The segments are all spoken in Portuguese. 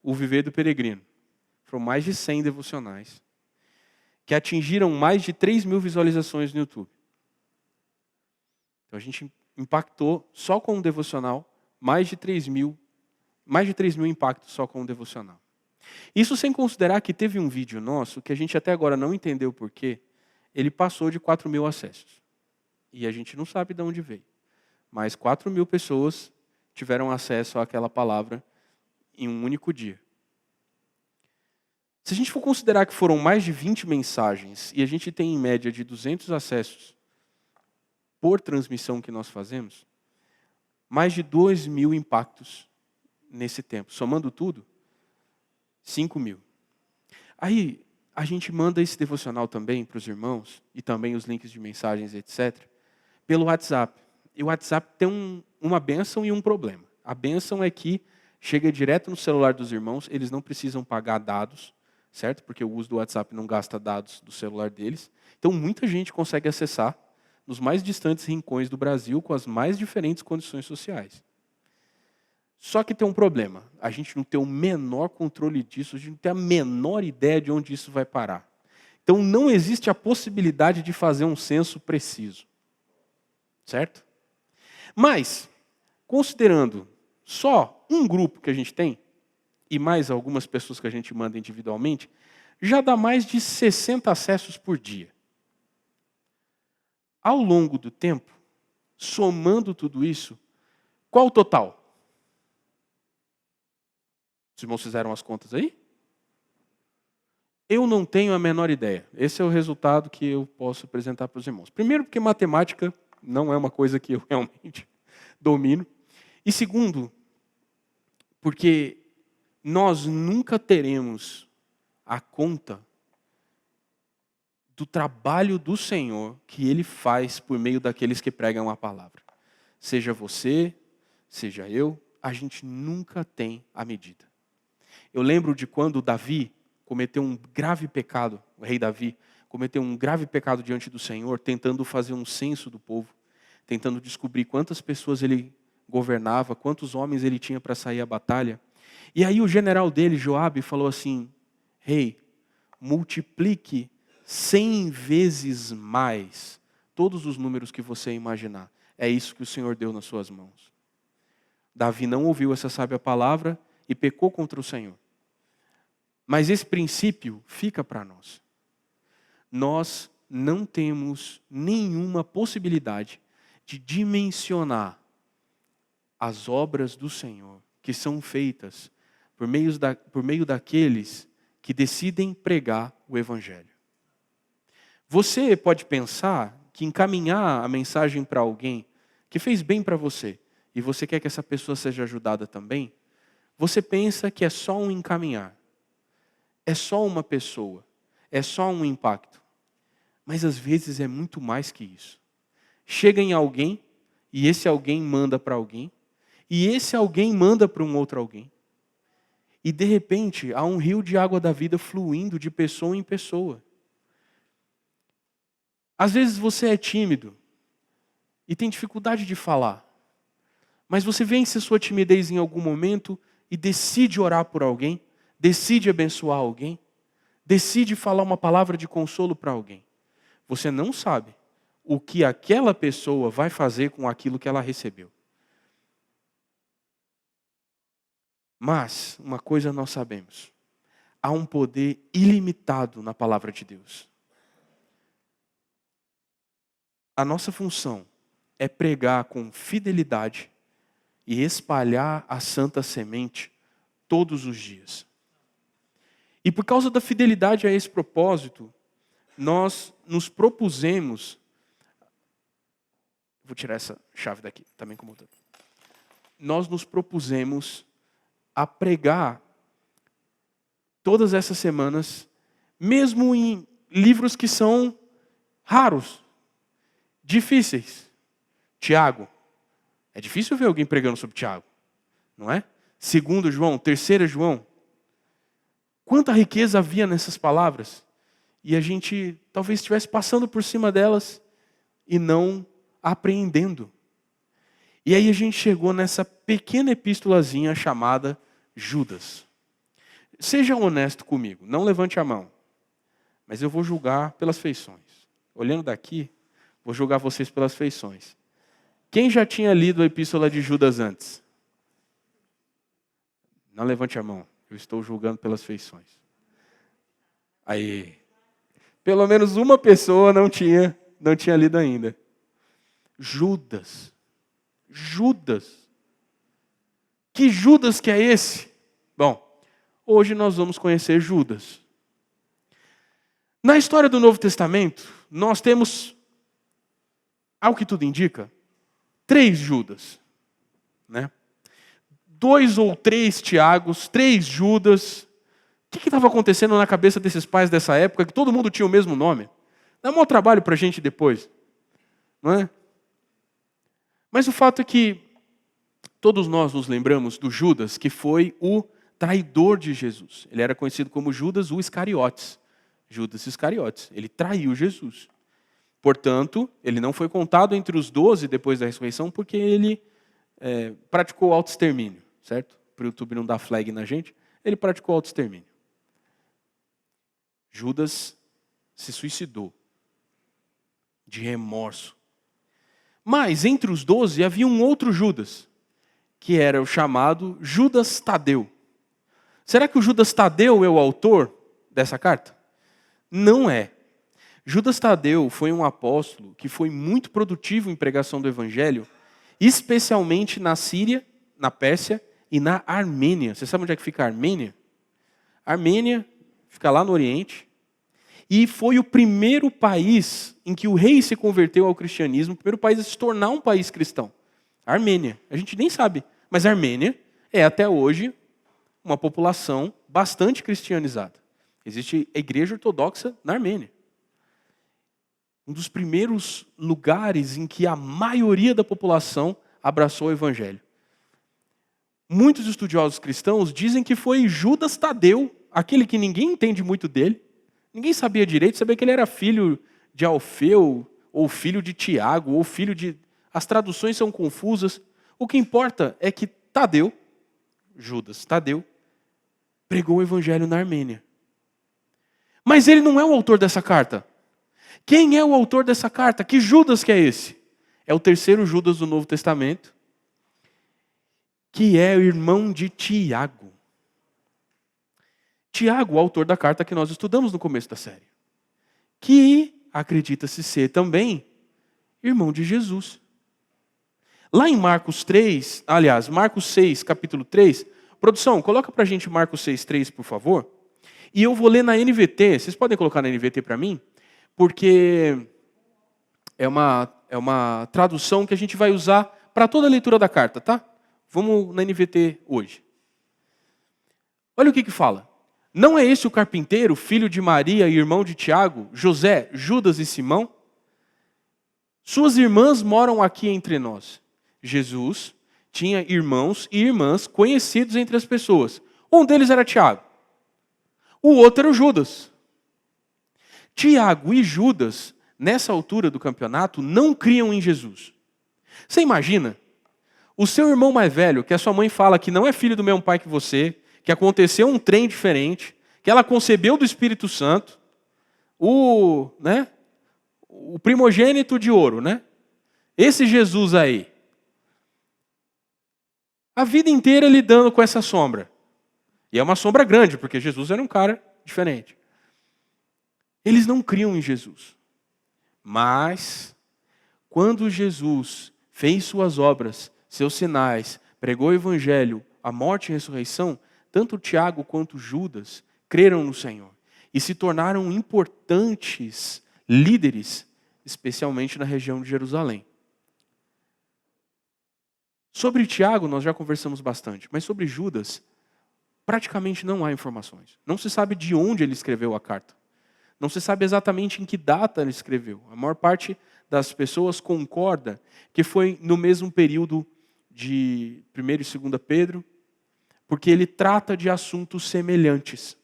o Viver do Peregrino. Foram mais de 100 devocionais, que atingiram mais de 3.000 visualizações no YouTube. Então a gente impactou só com o devocional mais de 3.000 impactos só com o devocional. Isso sem considerar que teve um vídeo nosso que a gente até agora não entendeu por quê. Ele passou de 4.000 acessos. E a gente não sabe de onde veio. Mas 4.000 pessoas tiveram acesso àquela palavra em um único dia. Se a gente for considerar que foram mais de 20 mensagens e a gente tem em média de 200 acessos por transmissão que nós fazemos, mais de 2.000 impactos nesse tempo. Somando tudo, 5.000. Aí a gente manda esse devocional também para os irmãos, e também os links de mensagens, etc., pelo WhatsApp. E o WhatsApp tem uma bênção e um problema. A bênção é que chega direto no celular dos irmãos, eles não precisam pagar dados, certo? Porque o uso do WhatsApp não gasta dados do celular deles. Então muita gente consegue acessar nos mais distantes rincões do Brasil com as mais diferentes condições sociais. Só que tem um problema. A gente não tem o menor controle disso, a gente não tem a menor ideia de onde isso vai parar. Então não existe a possibilidade de fazer um censo preciso. Certo? Mas, considerando só um grupo que a gente tem, e mais algumas pessoas que a gente manda individualmente, já dá mais de 60 acessos por dia. Ao longo do tempo, somando tudo isso, qual o total? Os irmãos fizeram as contas aí? Eu não tenho a menor ideia. Esse é o resultado que eu posso apresentar para os irmãos. Primeiro, porque matemática não é uma coisa que eu realmente domino. E segundo, porque nós nunca teremos a conta do trabalho do Senhor que Ele faz por meio daqueles que pregam a palavra. Seja você, seja eu, a gente nunca tem a medida. Eu lembro de quando Davi cometeu um grave pecado, o rei Davi cometeu um grave pecado diante do Senhor, tentando fazer um censo do povo, tentando descobrir quantas pessoas ele governava, quantos homens ele tinha para sair à batalha. E aí o general dele, Joabe, falou assim: rei, multiplique 100 vezes mais todos os números que você imaginar. É isso que o Senhor deu nas suas mãos. Davi não ouviu essa sábia palavra e pecou contra o Senhor. Mas esse princípio fica para nós. Nós não temos nenhuma possibilidade de dimensionar as obras do Senhor que são feitas por meio daqueles que decidem pregar o Evangelho. Você pode pensar que encaminhar a mensagem para alguém que fez bem para você e você quer que essa pessoa seja ajudada também, você pensa que é só um encaminhar, é só uma pessoa, é só um impacto. Mas às vezes é muito mais que isso. Chega em alguém e esse alguém manda para alguém e esse alguém manda para um outro alguém. E de repente há um rio de água da vida fluindo de pessoa em pessoa. Às vezes você é tímido e tem dificuldade de falar, mas você vence a sua timidez em algum momento e decide orar por alguém, decide abençoar alguém, decide falar uma palavra de consolo para alguém. Você não sabe o que aquela pessoa vai fazer com aquilo que ela recebeu. Mas, uma coisa nós sabemos, há um poder ilimitado na palavra de Deus. A nossa função é pregar com fidelidade e espalhar a santa semente todos os dias. E por causa da fidelidade a esse propósito, nós nos propusemos... Vou tirar essa chave daqui, está me incomodando. Nós nos propusemos a pregar todas essas semanas, mesmo em livros que são raros, difíceis. Tiago. É difícil ver alguém pregando sobre Tiago, não é? 2 João, 3 João. Quanta riqueza havia nessas palavras. E a gente talvez estivesse passando por cima delas e não apreendendo. E aí a gente chegou nessa pequena epístolazinha chamada Judas. Seja honesto comigo, não levante a mão. Mas eu vou julgar pelas feições. Olhando daqui, vou julgar vocês pelas feições. Quem já tinha lido a Epístola de Judas antes? Não levante a mão. Eu estou julgando pelas feições. Aí. Pelo menos uma pessoa não tinha lido ainda. Judas. Judas. Que Judas que é esse? Bom, hoje nós vamos conhecer Judas. Na história do Novo Testamento, nós temos, ao que tudo indica, 3 Judas. Né? 2 ou 3 Tiagos, 3 Judas. O que estava acontecendo na cabeça desses pais dessa época, que todo mundo tinha o mesmo nome? Dá um maior trabalho para a gente depois. Não é? Mas o fato é que todos nós nos lembramos do Judas, que foi o traidor de Jesus. Ele era conhecido como Judas o Iscariotes. Judas Iscariotes. Ele traiu Jesus. Portanto, ele não foi contado entre os 12 depois da ressurreição, porque ele praticou autoextermínio, certo? Para o YouTube não dar flag na gente, ele praticou autoextermínio. Judas se suicidou de remorso. Mas entre os 12 havia um outro Judas, que era o chamado Judas Tadeu. Será que o Judas Tadeu é o autor dessa carta? Não é. Judas Tadeu foi um apóstolo que foi muito produtivo em pregação do evangelho, especialmente na Síria, na Pérsia e na Armênia. Você sabe onde é que fica a Armênia? A Armênia fica lá no Oriente. E foi o primeiro país em que o rei se converteu ao cristianismo, o primeiro país a se tornar um país cristão. A Armênia. A gente nem sabe, mas a Armênia é até hoje uma população bastante cristianizada. Existe a igreja ortodoxa na Armênia. Um dos primeiros lugares em que a maioria da população abraçou o evangelho. Muitos estudiosos cristãos dizem que foi Judas Tadeu, aquele que ninguém entende muito dele. Ninguém sabia direito, sabia que ele era filho de Alfeu, ou filho de Tiago, ou filho de... As traduções são confusas. O que importa é que Tadeu, Judas Tadeu, pregou o evangelho na Armênia. Mas ele não é o autor dessa carta. Quem é o autor dessa carta? Que Judas que é esse? É o terceiro Judas do Novo Testamento, que é o irmão de Tiago. Tiago, o autor da carta que nós estudamos no começo da série, que acredita-se ser também irmão de Jesus. Lá em Marcos 3, aliás, Marcos 6, capítulo 3, produção, coloca pra gente Marcos 6, 3, por favor. E eu vou ler na NVT, vocês podem colocar na NVT para mim? Porque é uma tradução que a gente vai usar para toda a leitura da carta, tá? Vamos na NVT hoje. Olha o que fala. Não é esse o carpinteiro, filho de Maria e irmão de Tiago, José, Judas e Simão? Suas irmãs moram aqui entre nós. Jesus tinha irmãos e irmãs conhecidos entre as pessoas. Um deles era Tiago. O outro era o Judas. Tiago e Judas, nessa altura do campeonato, não criam em Jesus. Você imagina? O seu irmão mais velho, que a sua mãe fala que não é filho do mesmo pai que você, que aconteceu um trem diferente, que ela concebeu do Espírito Santo, o primogênito de ouro, né? Esse Jesus aí. A vida inteira lidando com essa sombra. E é uma sombra grande, porque Jesus era um cara diferente. Eles não criam em Jesus. Mas, quando Jesus fez suas obras, seus sinais, pregou o evangelho, a morte e a ressurreição, tanto Tiago quanto Judas creram no Senhor e se tornaram importantes líderes, especialmente na região de Jerusalém. Sobre Tiago nós já conversamos bastante, mas sobre Judas praticamente não há informações. Não se sabe de onde ele escreveu a carta. Não se sabe exatamente em que data ele escreveu. A maior parte das pessoas concorda que foi no mesmo período de 1 e 2 Pedro, porque ele trata de assuntos semelhantes,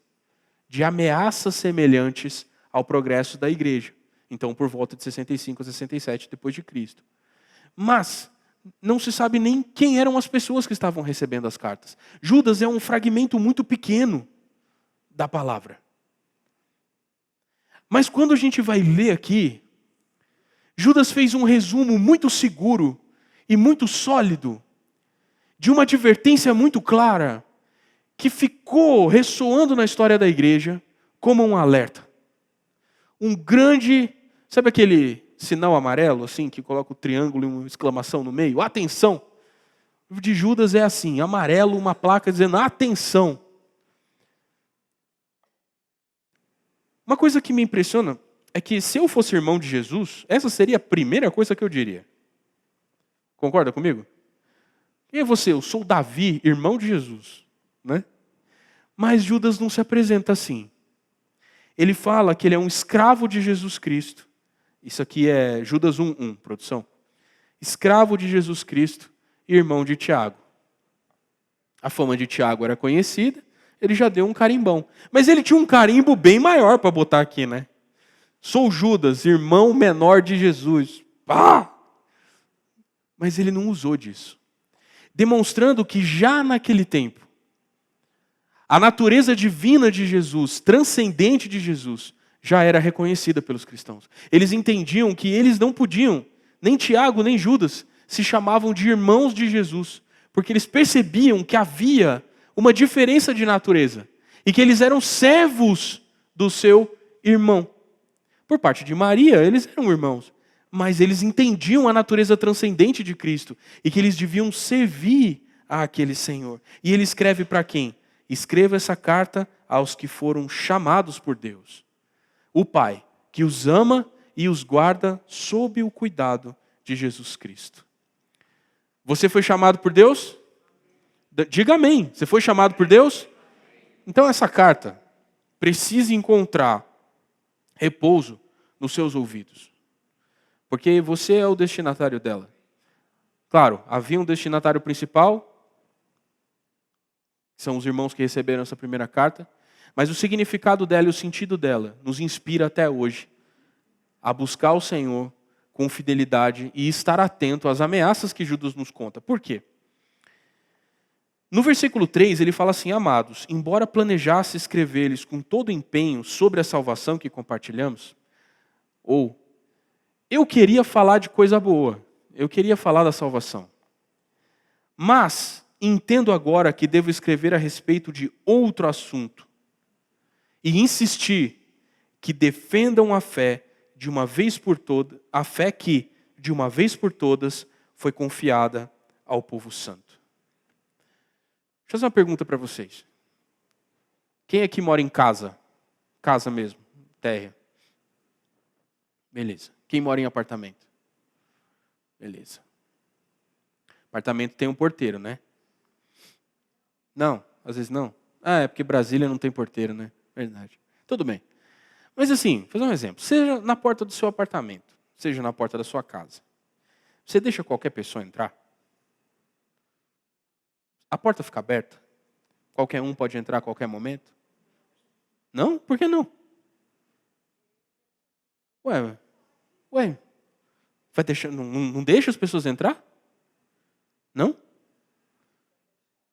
de ameaças semelhantes ao progresso da igreja. Então, por volta de 65 a 67 depois de Cristo. Mas não se sabe nem quem eram as pessoas que estavam recebendo as cartas. Judas é um fragmento muito pequeno da palavra. Mas quando a gente vai ler aqui, Judas fez um resumo muito seguro e muito sólido de uma advertência muito clara que ficou ressoando na história da igreja como um alerta. Um grande, sabe aquele sinal amarelo assim que coloca o triângulo e uma exclamação no meio? Atenção! O livro de Judas é assim, amarelo, uma placa dizendo atenção. Uma coisa que me impressiona é que se eu fosse irmão de Jesus, essa seria a primeira coisa que eu diria. Concorda comigo? Quem é você? Eu sou Davi, irmão de Jesus. Né? Mas Judas não se apresenta assim. Ele fala que ele é um escravo de Jesus Cristo. Isso aqui é Judas 1:1, produção. Escravo de Jesus Cristo e irmão de Tiago. A fama de Tiago era conhecida, ele já deu um carimbão. Mas ele tinha um carimbo bem maior para botar aqui, né? Sou Judas, irmão menor de Jesus. Pá! Mas ele não usou disso. Demonstrando que já naquele tempo, a natureza divina de Jesus, transcendente de Jesus, já era reconhecida pelos cristãos. Eles entendiam que eles não podiam, nem Tiago, nem Judas, se chamavam de irmãos de Jesus, porque eles percebiam que havia uma diferença de natureza e que eles eram servos do seu irmão. Por parte de Maria, eles eram irmãos, mas eles entendiam a natureza transcendente de Cristo e que eles deviam servir àquele Senhor. E ele escreve para quem? Escreva essa carta aos que foram chamados por Deus. O Pai, que os ama e os guarda sob o cuidado de Jesus Cristo. Você foi chamado por Deus? Diga amém. Você foi chamado por Deus? Então essa carta precisa encontrar repouso nos seus ouvidos. Porque você é o destinatário dela. Claro, havia um destinatário principal, são os irmãos que receberam essa primeira carta, mas o significado dela e o sentido dela nos inspira até hoje a buscar o Senhor com fidelidade e estar atento às ameaças que Judas nos conta. Por quê? No versículo 3 ele fala assim: amados, embora planejasse escrever-lhes com todo empenho sobre a salvação que compartilhamos, ou eu queria falar de coisa boa, eu queria falar da salvação, mas entendo agora que devo escrever a respeito de outro assunto e insistir que defendam a fé de uma vez por todas, a fé que, de uma vez por todas, foi confiada ao povo santo. Deixa eu fazer uma pergunta para vocês. Quem aqui mora em casa? Casa mesmo, terra. Beleza. Quem mora em apartamento? Beleza. Apartamento tem um porteiro, né? Não, às vezes não. Ah, é porque Brasília não tem porteiro, né? Verdade. Tudo bem. Mas assim, vou fazer um exemplo. Seja na porta do seu apartamento, seja na porta da sua casa. Você deixa qualquer pessoa entrar? A porta fica aberta? Qualquer um pode entrar a qualquer momento? Não? Por que não? Ué, vai deixar, não deixa as pessoas entrar? Não?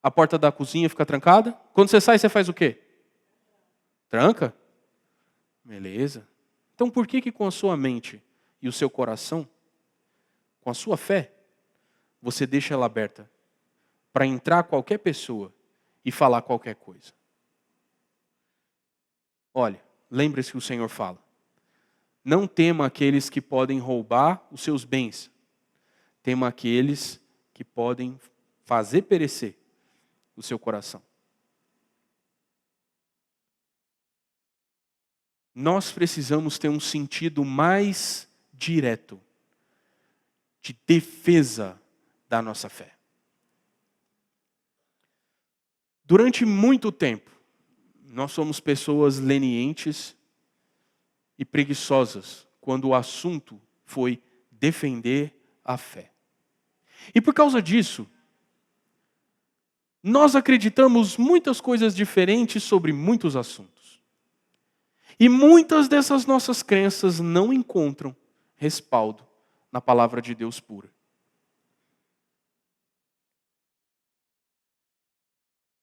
A porta da cozinha fica trancada? Quando você sai, você faz o quê? Tranca? Beleza. Então por que com a sua mente e o seu coração, com a sua fé, você deixa ela aberta para entrar qualquer pessoa e falar qualquer coisa? Olha, lembre-se que o Senhor fala: não tema aqueles que podem roubar os seus bens, tema aqueles que podem fazer perecer o seu coração. Nós precisamos ter um sentido mais direto de defesa da nossa fé. Durante muito tempo, nós somos pessoas lenientes e preguiçosas quando o assunto foi defender a fé. E por causa disso, nós acreditamos muitas coisas diferentes sobre muitos assuntos. E muitas dessas nossas crenças não encontram respaldo na palavra de Deus pura.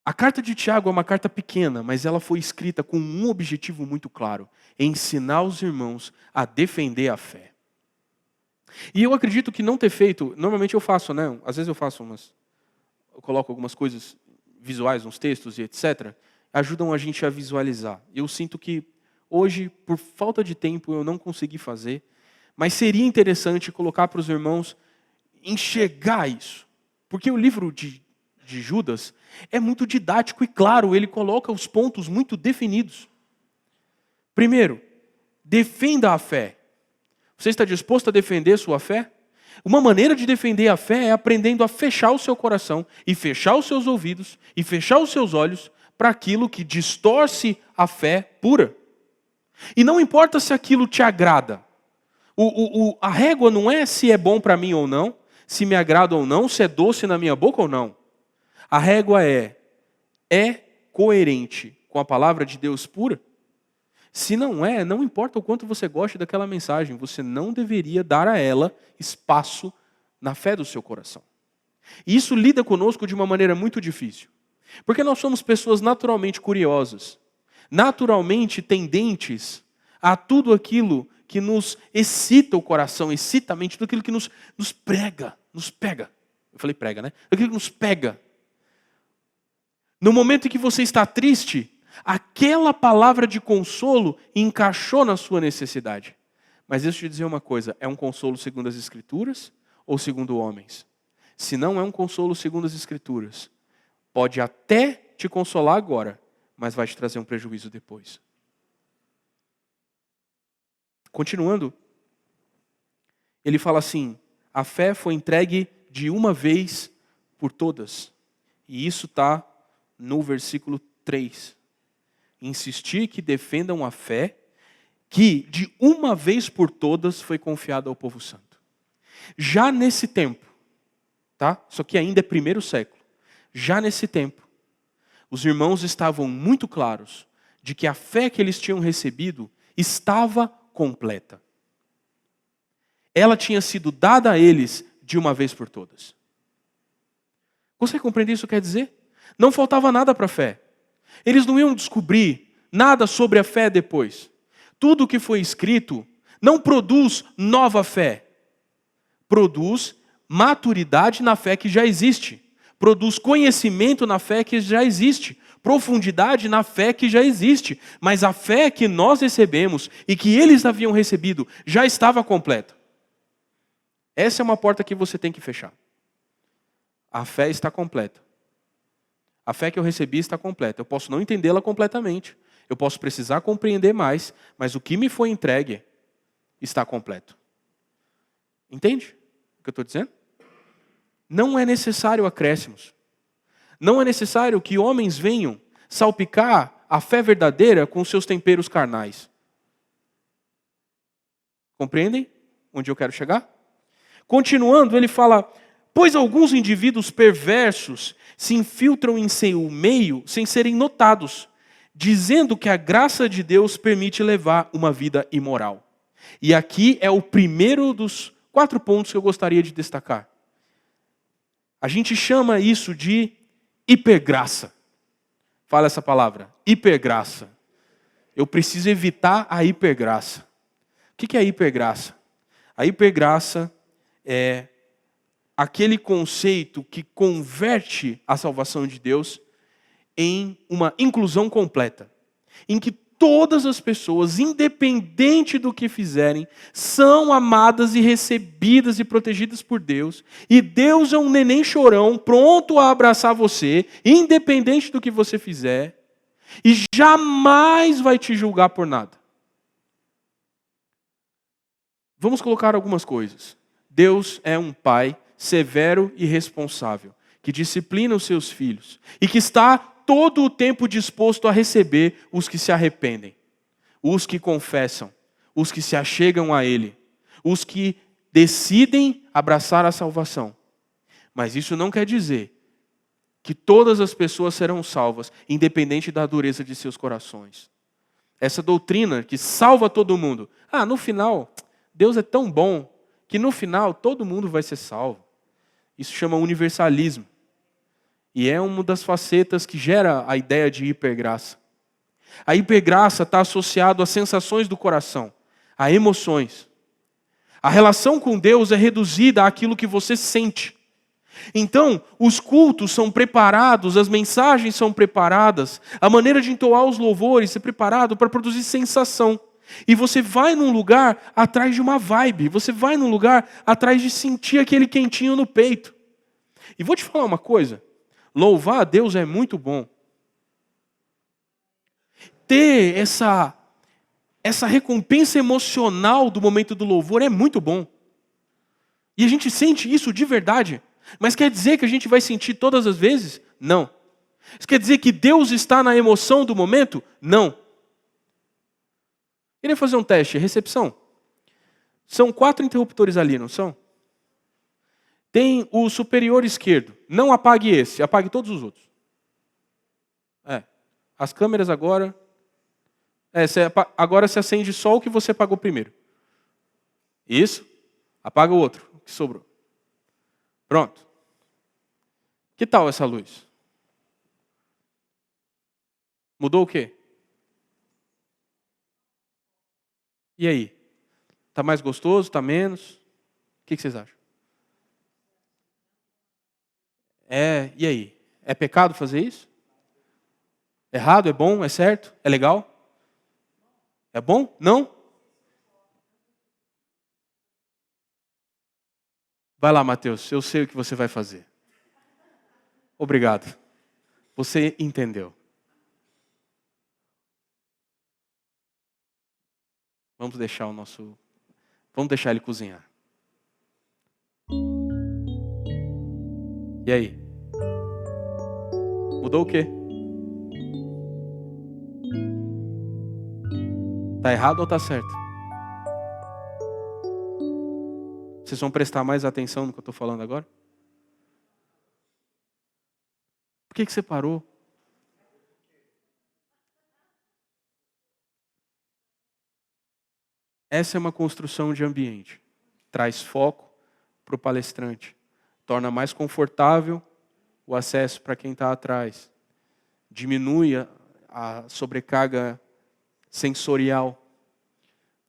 A carta de Tiago é uma carta pequena, mas ela foi escrita com um objetivo muito claro: ensinar os irmãos a defender a fé. E eu acredito que não ter feito, normalmente eu faço, né? Às vezes eu coloco algumas coisas visuais, uns textos e etc., ajudam a gente a visualizar. Eu sinto que hoje, por falta de tempo, eu não consegui fazer, mas seria interessante colocar para os irmãos enxergar isso. Porque o livro de Judas é muito didático e claro, ele coloca os pontos muito definidos. Primeiro, defenda a fé. Você está disposto a defender sua fé? Uma maneira de defender a fé é aprendendo a fechar o seu coração e fechar os seus ouvidos e fechar os seus olhos para aquilo que distorce a fé pura. E não importa se aquilo te agrada. A régua não é se é bom para mim ou não, se me agrada ou não, se é doce na minha boca ou não. A régua é coerente com a palavra de Deus pura? Se não é, não importa o quanto você goste daquela mensagem, você não deveria dar a ela espaço na fé do seu coração. E isso lida conosco de uma maneira muito difícil. Porque nós somos pessoas naturalmente curiosas, naturalmente tendentes a tudo aquilo que nos excita o coração, excita a mente, tudo aquilo que nos pega. Eu falei prega, né? Aquilo que nos pega. No momento em que você está triste, aquela palavra de consolo encaixou na sua necessidade. Mas deixa eu te dizer uma coisa, é um consolo segundo as Escrituras ou segundo homens? Se não é um consolo segundo as Escrituras, pode até te consolar agora, mas vai te trazer um prejuízo depois. Continuando, ele fala assim, a fé foi entregue de uma vez por todas. E isso está no versículo 3. Insistir que defendam a fé que de uma vez por todas foi confiada ao povo santo. Já nesse tempo, tá? Isso aqui ainda é primeiro século. Já nesse tempo, os irmãos estavam muito claros de que a fé que eles tinham recebido estava completa. Ela tinha sido dada a eles de uma vez por todas. Você compreende isso que quer dizer? Não faltava nada para a fé. Eles não iam descobrir nada sobre a fé depois. Tudo o que foi escrito não produz nova fé. Produz maturidade na fé que já existe. Produz conhecimento na fé que já existe. Profundidade na fé que já existe. Mas a fé que nós recebemos e que eles haviam recebido já estava completa. Essa é uma porta que você tem que fechar. A fé está completa. A fé que eu recebi está completa. Eu posso não entendê-la completamente. Eu posso precisar compreender mais, mas o que me foi entregue está completo. Entende o que eu estou dizendo? Não é necessário acréscimos. Não é necessário que homens venham salpicar a fé verdadeira com seus temperos carnais. Compreendem onde eu quero chegar? Continuando, ele fala, pois alguns indivíduos perversos se infiltram em seu meio sem serem notados, dizendo que a graça de Deus permite levar uma vida imoral. E aqui é o primeiro dos 4 pontos que eu gostaria de destacar. A gente chama isso de hipergraça. Fala essa palavra, hipergraça. Eu preciso evitar a hipergraça. O que é a hipergraça? A hipergraça é aquele conceito que converte a salvação de Deus em uma inclusão completa, em que todas as pessoas, independente do que fizerem, são amadas e recebidas e protegidas por Deus, e Deus é um neném chorão, pronto a abraçar você, independente do que você fizer, e jamais vai te julgar por nada. Vamos colocar algumas coisas. Deus é um pai severo e responsável, que disciplina os seus filhos e que está todo o tempo disposto a receber os que se arrependem, os que confessam, os que se achegam a Ele, os que decidem abraçar a salvação. Mas isso não quer dizer que todas as pessoas serão salvas, independente da dureza de seus corações. Essa doutrina que salva todo mundo. No final, Deus é tão bom que no final todo mundo vai ser salvo. Isso chama universalismo. E é uma das facetas que gera a ideia de hipergraça. A hipergraça está associada às sensações do coração, a emoções. A relação com Deus é reduzida àquilo que você sente. Então, os cultos são preparados, as mensagens são preparadas, a maneira de entoar os louvores é preparado para produzir sensação. E você vai num lugar atrás de uma vibe, você vai num lugar atrás de sentir aquele quentinho no peito. E vou te falar uma coisa, louvar a Deus é muito bom. Ter essa recompensa emocional do momento do louvor é muito bom. E a gente sente isso de verdade. Mas quer dizer que a gente vai sentir todas as vezes? Não. Isso quer dizer que Deus está na emoção do momento? Não. Queria fazer um teste. Recepção. São 4 interruptores ali, não são? Tem o superior esquerdo. Não apague esse, apague todos os outros. As câmeras agora... agora se acende só o que você apagou primeiro. Isso. Apaga o outro, o que sobrou. Pronto. Que tal essa luz? Mudou o quê? E aí? Está mais gostoso? Está menos? O que vocês acham? E aí? É pecado fazer isso? Errado? É bom? É certo? É legal? É bom? Não? Vai lá, Mateus, eu sei o que você vai fazer. Obrigado. Você entendeu. Vamos deixar ele cozinhar. E aí? Mudou o quê? Tá errado ou tá certo? Vocês vão prestar mais atenção no que eu estou falando agora? Por que você parou? Essa é uma construção de ambiente. Traz foco para o palestrante. Torna mais confortável o acesso para quem está atrás. Diminui a sobrecarga sensorial.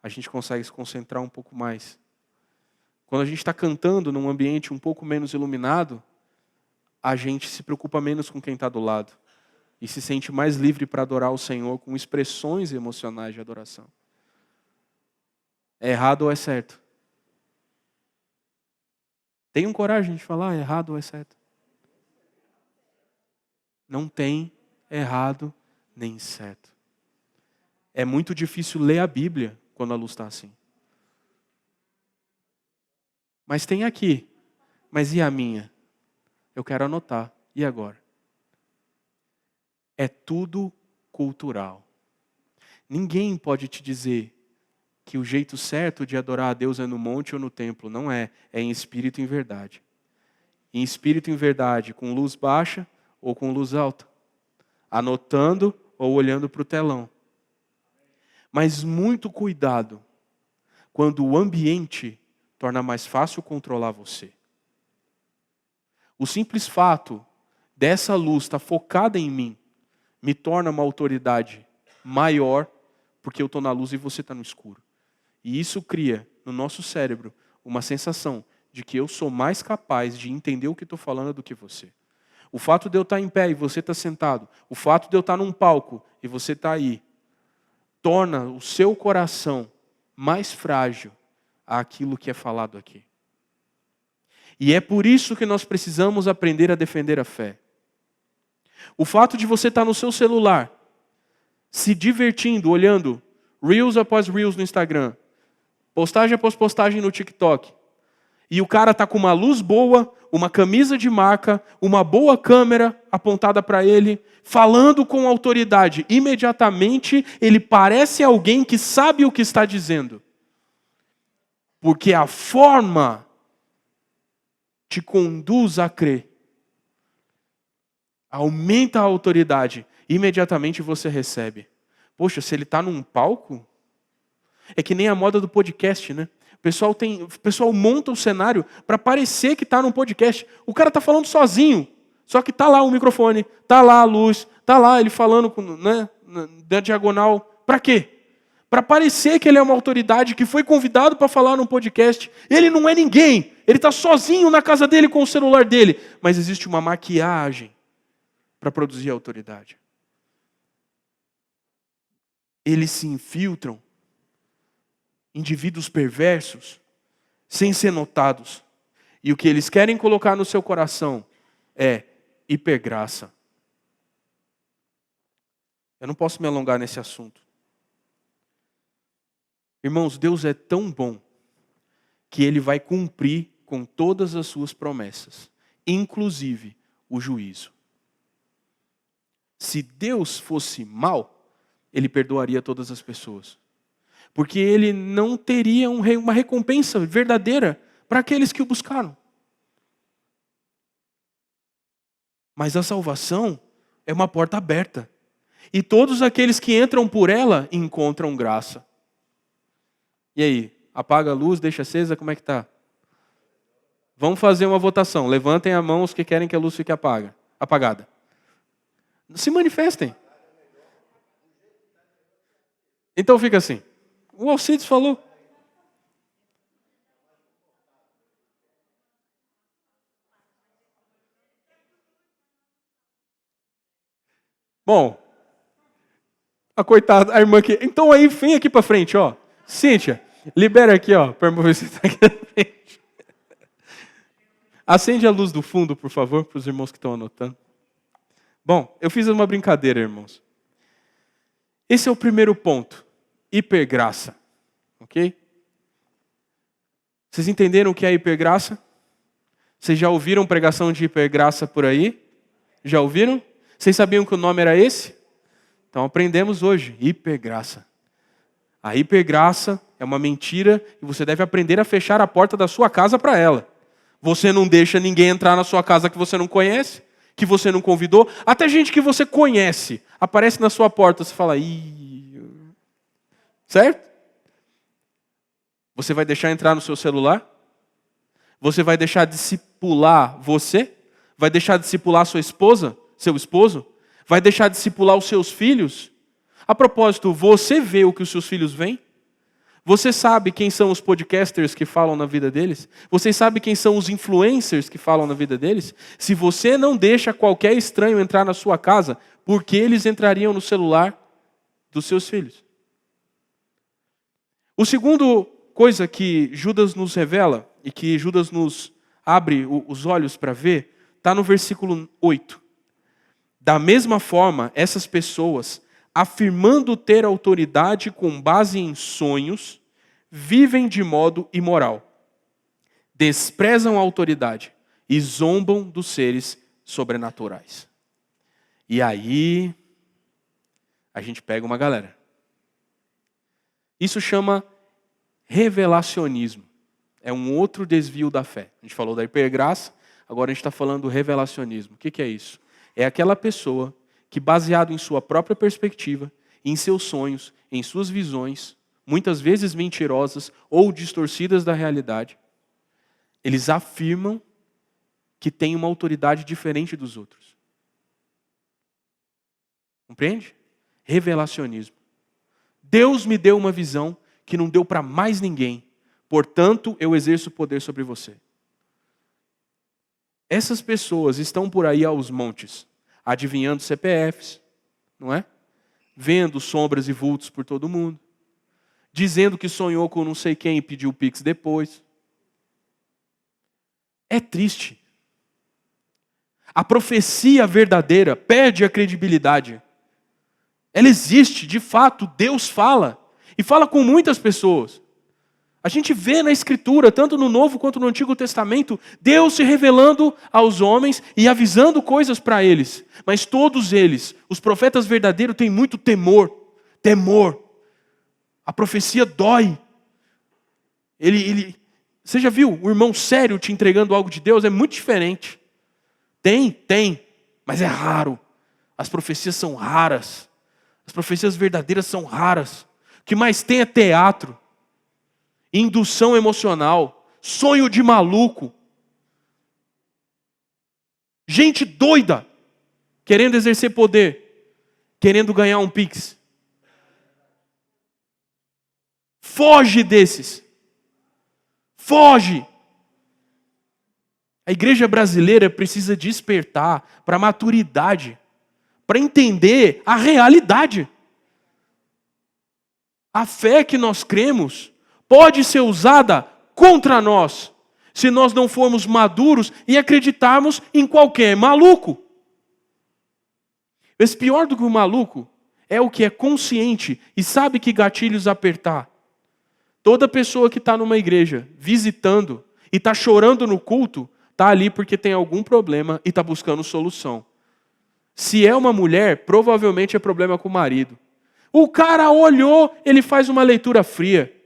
A gente consegue se concentrar um pouco mais. Quando a gente está cantando num ambiente um pouco menos iluminado, a gente se preocupa menos com quem está do lado. E se sente mais livre para adorar o Senhor com expressões emocionais de adoração. É errado ou é certo? Tenham coragem de falar é errado ou é certo. Não tem errado nem certo. É muito difícil ler a Bíblia quando a luz está assim. Mas tem aqui. Mas e a minha? Eu quero anotar. E agora? É tudo cultural. Ninguém pode te dizer que o jeito certo de adorar a Deus é no monte ou no templo. Não é. É em espírito e em verdade. Em espírito e em verdade, com luz baixa ou com luz alta. Anotando ou olhando para o telão. Mas muito cuidado quando o ambiente torna mais fácil controlar você. O simples fato dessa luz estar focada em mim me torna uma autoridade maior porque eu estou na luz e você está no escuro. E isso cria no nosso cérebro uma sensação de que eu sou mais capaz de entender o que estou falando do que você. O fato de eu estar em pé e você estar sentado, o fato de eu estar num palco e você estar aí, torna o seu coração mais frágil àquilo que é falado aqui. E é por isso que nós precisamos aprender a defender a fé. O fato de você estar no seu celular, se divertindo, olhando Reels após Reels no Instagram, postagem após postagem no TikTok, e o cara está com uma luz boa, uma camisa de marca, uma boa câmera apontada para ele, falando com autoridade. Imediatamente ele parece alguém que sabe o que está dizendo. Porque a forma te conduz a crer. Aumenta a autoridade. Imediatamente você recebe. Poxa, se ele está num palco, é que nem a moda do podcast, né? O pessoal monta o cenário para parecer que está num podcast. O cara está falando sozinho. Só que está lá o microfone, está lá a luz, está lá ele falando, né, da diagonal. Para quê? Para parecer que ele é uma autoridade que foi convidado para falar num podcast. Ele não é ninguém. Ele está sozinho na casa dele com o celular dele. Mas existe uma maquiagem para produzir autoridade. Eles se infiltram, indivíduos perversos, sem ser notados. E o que eles querem colocar no seu coração é hipergraça. Eu não posso me alongar nesse assunto. Irmãos, Deus é tão bom que Ele vai cumprir com todas as suas promessas, inclusive o juízo. Se Deus fosse mau, Ele perdoaria todas as pessoas. Porque Ele não teria uma recompensa verdadeira para aqueles que o buscaram. Mas a salvação é uma porta aberta. E todos aqueles que entram por ela encontram graça. E aí, apaga a luz, deixa acesa, como é que está? Vamos fazer uma votação. Levantem a mão os que querem que a luz fique apagada. Se manifestem. Então fica assim. O Alcides falou. Bom, a coitada, a irmã aqui. Então aí, vem aqui para frente, ó. Cíntia, libera aqui, ó, para ver se está aqui na frente. Acende a luz do fundo, por favor, para os irmãos que estão anotando. Bom, eu fiz uma brincadeira, irmãos. Esse é o primeiro ponto. Hipergraça. Ok? Vocês entenderam o que é hipergraça? Vocês já ouviram pregação de hipergraça por aí? Já ouviram? Vocês sabiam que o nome era esse? Então aprendemos hoje, hipergraça. A hipergraça é uma mentira e você deve aprender a fechar a porta da sua casa para ela. Você não deixa ninguém entrar na sua casa que você não conhece, que você não convidou. Até gente que você conhece aparece na sua porta, você fala, ih. Certo? Você vai deixar entrar no seu celular? Você vai deixar discipular você? Vai deixar discipular sua esposa, seu esposo? Vai deixar discipular os seus filhos? A propósito, você vê o que os seus filhos veem? Você sabe quem são os podcasters que falam na vida deles? Você sabe quem são os influencers que falam na vida deles? Se você não deixa qualquer estranho entrar na sua casa, por que eles entrariam no celular dos seus filhos? O segundo coisa que Judas nos revela e que Judas nos abre os olhos para ver, está no versículo 8. Da mesma forma, essas pessoas, afirmando ter autoridade com base em sonhos, vivem de modo imoral. Desprezam a autoridade e zombam dos seres sobrenaturais. E aí, a gente pega uma galera. Isso chama revelacionismo. É um outro desvio da fé. A gente falou da hipergraça, agora a gente está falando do revelacionismo. O que é isso? É aquela pessoa que, baseado em sua própria perspectiva, em seus sonhos, em suas visões, muitas vezes mentirosas ou distorcidas da realidade, eles afirmam que têm uma autoridade diferente dos outros. Compreende? Revelacionismo. Deus me deu uma visão que não deu para mais ninguém, portanto eu exerço poder sobre você. Essas pessoas estão por aí aos montes, adivinhando CPFs, não é? Vendo sombras e vultos por todo mundo, dizendo que sonhou com não sei quem e pediu o Pix depois. É triste. A profecia verdadeira perde a credibilidade. Ela existe, de fato, Deus fala. E fala com muitas pessoas. A gente vê na Escritura, tanto no Novo quanto no Antigo Testamento, Deus se revelando aos homens e avisando coisas para eles. Mas todos eles, os profetas verdadeiros, têm muito temor. Temor. A profecia dói. Você já viu o irmão sério te entregando algo de Deus? É muito diferente. Tem, mas é raro. As profecias são raras. As profecias verdadeiras são raras. O que mais tem é teatro, indução emocional, sonho de maluco. Gente doida, querendo exercer poder, querendo ganhar um pix. Foge desses. Foge. A igreja brasileira precisa despertar para a maturidade, para entender a realidade. A fé que nós cremos pode ser usada contra nós, se nós não formos maduros e acreditarmos em qualquer maluco. Mas pior do que o maluco é o que é consciente e sabe que gatilhos apertar. Toda pessoa que está numa igreja, visitando, e está chorando no culto, está ali porque tem algum problema e está buscando solução. Se é uma mulher, provavelmente é problema com o marido. O cara olhou, ele faz uma leitura fria.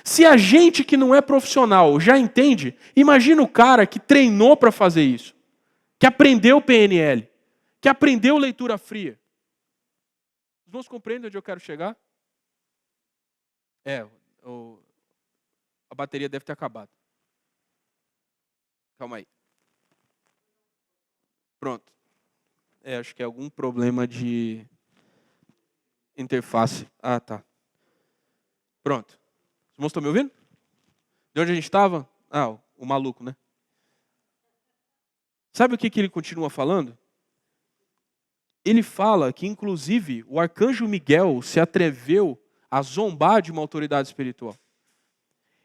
Se a gente que não é profissional já entende, imagina o cara que treinou para fazer isso, que aprendeu PNL, que aprendeu leitura fria. Os irmãos compreendem onde eu quero chegar? A bateria deve ter acabado. Calma aí. Pronto. Acho que é algum problema de interface. Ah, tá. Pronto. Os irmãos estão me ouvindo? De onde a gente estava? O maluco, né? Sabe o que ele continua falando? Ele fala que, inclusive, o arcanjo Miguel se atreveu a zombar de uma autoridade espiritual.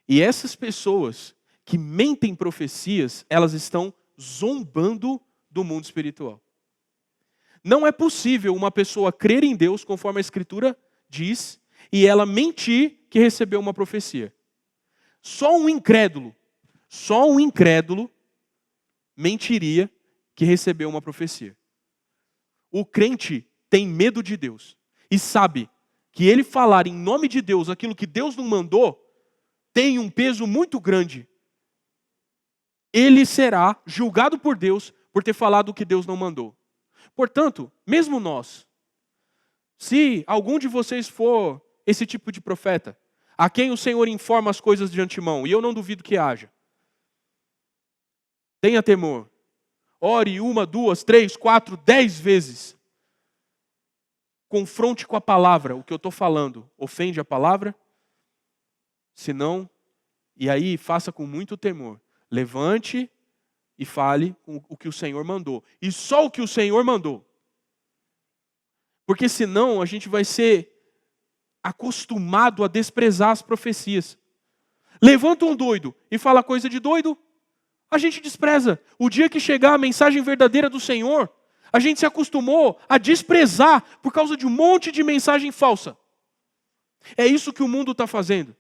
E essas pessoas que mentem profecias, elas estão zombando do mundo espiritual. Não é possível uma pessoa crer em Deus, conforme a Escritura diz, e ela mentir que recebeu uma profecia. Só um incrédulo mentiria que recebeu uma profecia. O crente tem medo de Deus e sabe que ele falar em nome de Deus aquilo que Deus não mandou tem um peso muito grande. Ele será julgado por Deus por ter falado o que Deus não mandou. Portanto, mesmo nós, se algum de vocês for esse tipo de profeta, a quem o Senhor informa as coisas de antemão, e eu não duvido que haja, tenha temor. Ore 1, 2, 3, 4, 10 vezes. Confronte com a palavra. O que eu estou falando ofende a palavra? Se não, e aí faça com muito temor. Levante e fale o que o Senhor mandou. E só o que o Senhor mandou. Porque senão a gente vai ser acostumado a desprezar as profecias. Levanta um doido e fala coisa de doido, a gente despreza. O dia que chegar a mensagem verdadeira do Senhor, a gente se acostumou a desprezar por causa de um monte de mensagem falsa. É isso que o mundo está fazendo.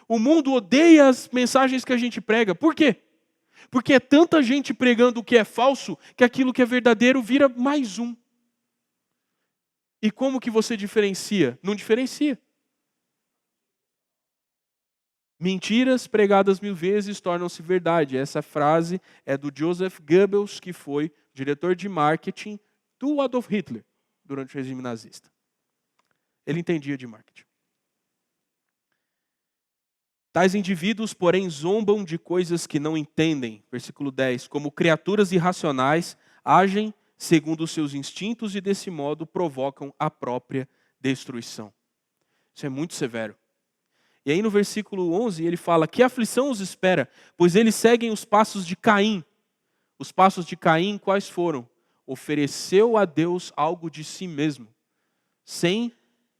O mundo odeia as mensagens que a gente prega. Por quê? Porque é tanta gente pregando o que é falso, que aquilo que é verdadeiro vira mais um. E como que você diferencia? Não diferencia. Mentiras pregadas 1000 vezes tornam-se verdade. Essa frase é do Joseph Goebbels, que foi diretor de marketing do Adolf Hitler durante o regime nazista. Ele entendia de marketing. Tais indivíduos, porém, zombam de coisas que não entendem. Versículo 10. Como criaturas irracionais, agem segundo os seus instintos e, desse modo, provocam a própria destruição. Isso é muito severo. E aí no versículo 11 ele fala: que aflição os espera, pois eles seguem os passos de Caim. Os passos de Caim quais foram? Ofereceu a Deus algo de si mesmo, sem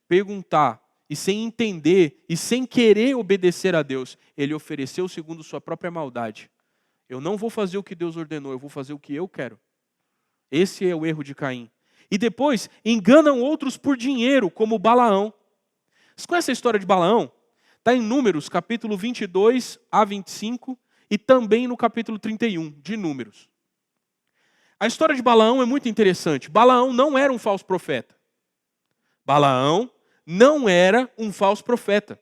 perguntar, e sem entender, e sem querer obedecer a Deus. Ele ofereceu segundo sua própria maldade. Eu não vou fazer o que Deus ordenou, eu vou fazer o que eu quero. Esse é o erro de Caim. E depois, enganam outros por dinheiro, como Balaão. Vocês conhecem a história de Balaão? Está em Números, capítulo 22 a 25, e também no capítulo 31, de Números. A história de Balaão é muito interessante. Balaão não era um falso profeta. Balaão não era um falso profeta.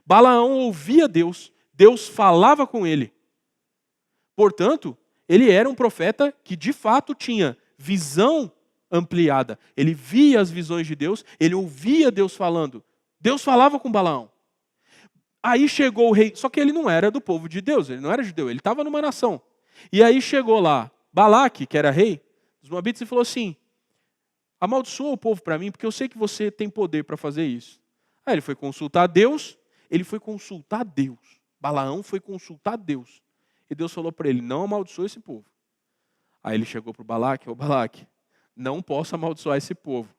Balaão ouvia Deus, Deus falava com ele. Portanto, ele era um profeta que de fato tinha visão ampliada. Ele via as visões de Deus, ele ouvia Deus falando. Deus falava com Balaão. Aí chegou o rei, só que ele não era do povo de Deus, ele não era judeu, ele estava numa nação. E aí chegou lá Balaque, que era rei, dos Moabitas e falou assim: amaldiçoa o povo para mim, porque eu sei que você tem poder para fazer isso. Aí ele foi consultar Deus, Balaão foi consultar Deus. E Deus falou para ele: não amaldiçoa esse povo. Aí ele chegou para o Balaque: ô Balaque, não posso amaldiçoar esse povo.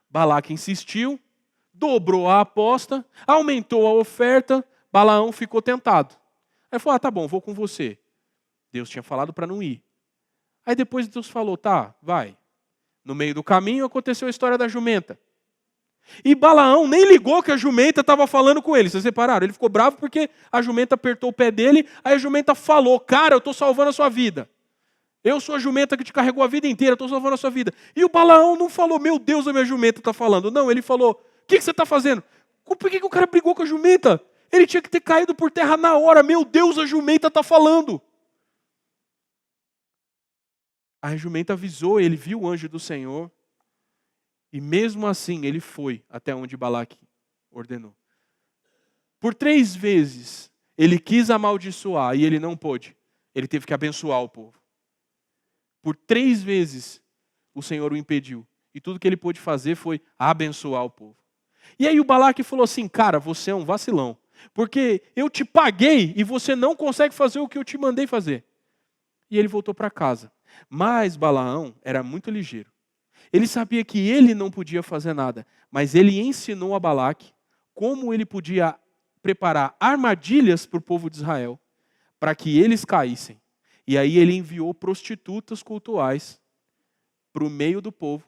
Balaque insistiu, dobrou a aposta, aumentou a oferta, Balaão ficou tentado. Aí falou: tá bom, vou com você. Deus tinha falado para não ir. Aí depois Deus falou: tá, vai. No meio do caminho aconteceu a história da jumenta. E Balaão nem ligou que a jumenta estava falando com ele. Vocês repararam? Ele ficou bravo porque a jumenta apertou o pé dele, aí a jumenta falou: cara, eu estou salvando a sua vida. Eu sou a jumenta que te carregou a vida inteira, estou salvando a sua vida. E o Balaão não falou: meu Deus, a minha jumenta está falando. Não, ele falou: o que você está fazendo? Por que o cara brigou com a jumenta? Ele tinha que ter caído por terra na hora. Meu Deus, a jumenta está falando. A jumenta avisou, ele viu o anjo do Senhor. E mesmo assim ele foi até onde Balaque ordenou. Por 3 vezes ele quis amaldiçoar e ele não pôde. Ele teve que abençoar o povo. Por 3 vezes o Senhor o impediu. E tudo que ele pôde fazer foi abençoar o povo. E aí o Balaque falou assim: cara, você é um vacilão. Porque eu te paguei e você não consegue fazer o que eu te mandei fazer. E ele voltou para casa. Mas Balaão era muito ligeiro. Ele sabia que ele não podia fazer nada, mas ele ensinou a Balaque como ele podia preparar armadilhas para o povo de Israel, para que eles caíssem. E aí ele enviou prostitutas cultuais para o meio do povo,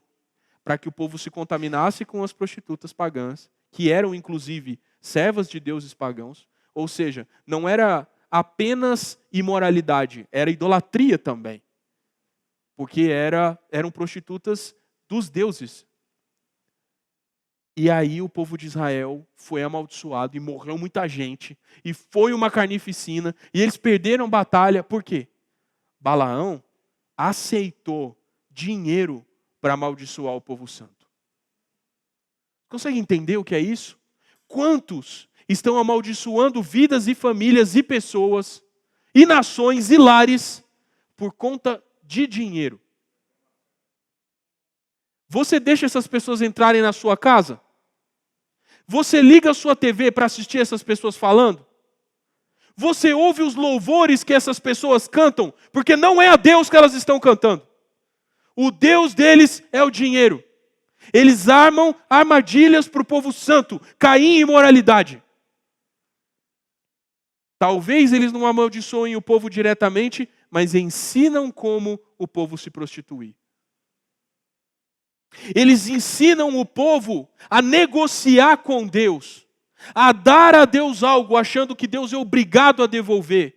para que o povo se contaminasse com as prostitutas pagãs, que eram inclusive servas de deuses pagãos. Ou seja, não era apenas imoralidade, era idolatria também. Porque eram prostitutas dos deuses. E aí o povo de Israel foi amaldiçoado e morreu muita gente. E foi uma carnificina. E eles perderam a batalha. Por quê? Balaão aceitou dinheiro para amaldiçoar o povo santo. Consegue entender o que é isso? Quantos estão amaldiçoando vidas e famílias e pessoas, e nações e lares, por conta de dinheiro? Você deixa essas pessoas entrarem na sua casa? Você liga a sua TV para assistir essas pessoas falando? Você ouve os louvores que essas pessoas cantam? Porque não é a Deus que elas estão cantando. O Deus deles é o dinheiro. Eles armam armadilhas para o povo santo, cair em imoralidade. Talvez eles não amaldiçoem o povo diretamente, mas ensinam como o povo se prostituir. Eles ensinam o povo a negociar com Deus, a dar a Deus algo, achando que Deus é obrigado a devolver.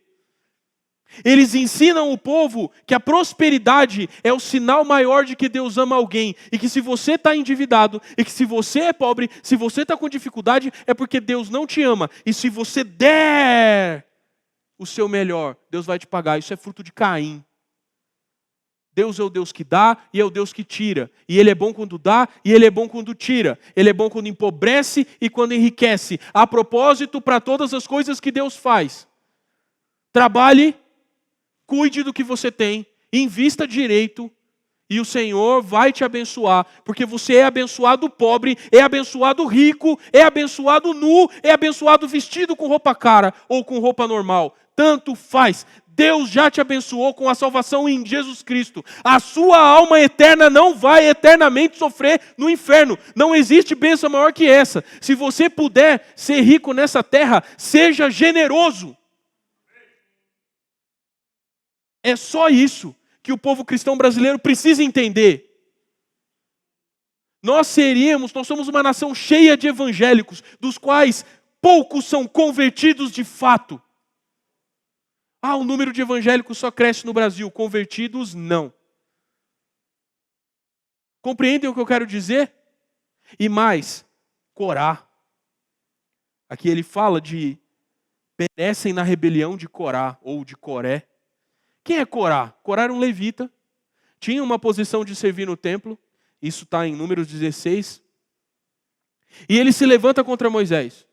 Eles ensinam o povo que a prosperidade é o sinal maior de que Deus ama alguém, e que se você está endividado, e que se você é pobre, se você está com dificuldade, é porque Deus não te ama. E se você der o seu melhor, Deus vai te pagar. Isso é fruto de Caim. Deus é o Deus que dá e é o Deus que tira. E Ele é bom quando dá e Ele é bom quando tira. Ele é bom quando empobrece e quando enriquece. Há propósito para todas as coisas que Deus faz. Trabalhe, cuide do que você tem, invista direito e o Senhor vai te abençoar. Porque você é abençoado pobre, é abençoado rico, é abençoado nu, é abençoado vestido com roupa cara ou com roupa normal. Tanto faz. Deus já te abençoou com a salvação em Jesus Cristo. A sua alma eterna não vai eternamente sofrer no inferno. Não existe bênção maior que essa. Se você puder ser rico nessa terra, seja generoso. É só isso que o povo cristão brasileiro precisa entender. Nós somos uma nação cheia de evangélicos, dos quais poucos são convertidos de fato. O número de evangélicos só cresce no Brasil, convertidos não. Compreendem o que eu quero dizer? E mais, Corá. Aqui ele fala de perecem na rebelião de Corá ou de Coré. Quem é Corá? Corá era um levita, tinha uma posição de servir no templo, isso está em Números 16. E ele se levanta contra Moisés.